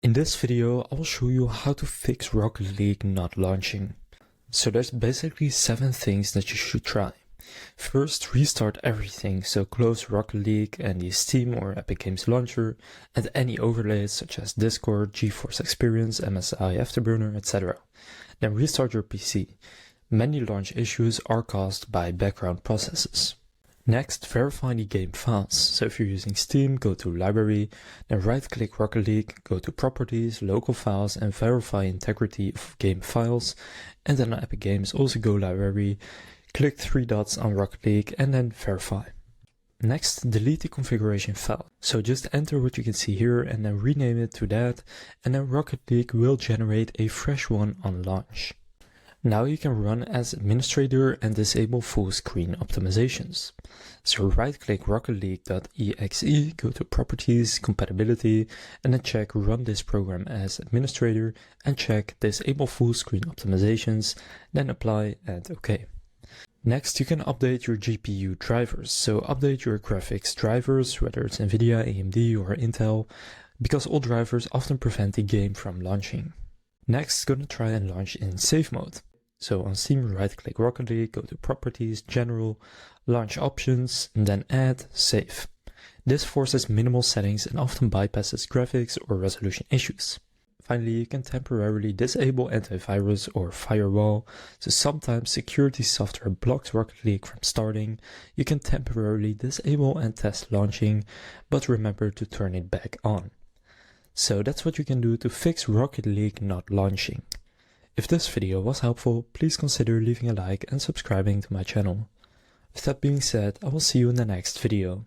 In this video, I will show you how to fix Rocket League not launching. So there's basically 7 things that you should try. First, restart everything, so close Rocket League and the Steam or Epic Games launcher and any overlays such as Discord, GeForce Experience, MSI Afterburner, etc. Then restart your PC. Many launch issues are caused by background processes. Next, verify the game files. So if you're using Steam, go to Library, then right-click Rocket League, go to Properties, Local Files, and verify integrity of game files. And then on Epic Games, also go Library, click 3 dots on Rocket League, and then verify. Next, delete the configuration file. So just enter what you can see here and then rename it to that, and then Rocket League will generate a fresh one on launch. Now you can run as administrator and disable full screen optimizations. So right-click rocketleague.exe, go to Properties, Compatibility, and then check Run this program as administrator and check Disable full screen optimizations, then Apply and OK. Next, you can update your GPU drivers. So update your graphics drivers, whether it's NVIDIA, AMD, or Intel, because all drivers often prevent the game from launching. Next, gonna try and launch in safe mode. So on Steam, right-click Rocket League, go to Properties, General, Launch Options, and then Add, Save. This forces minimal settings and often bypasses graphics or resolution issues. Finally, you can temporarily disable antivirus or firewall, so sometimes security software blocks Rocket League from starting. You can temporarily disable and test launching, but remember to turn it back on. So that's what you can do to fix Rocket League not launching. If this video was helpful, please consider leaving a like and subscribing to my channel. With that being said, I will see you in the next video.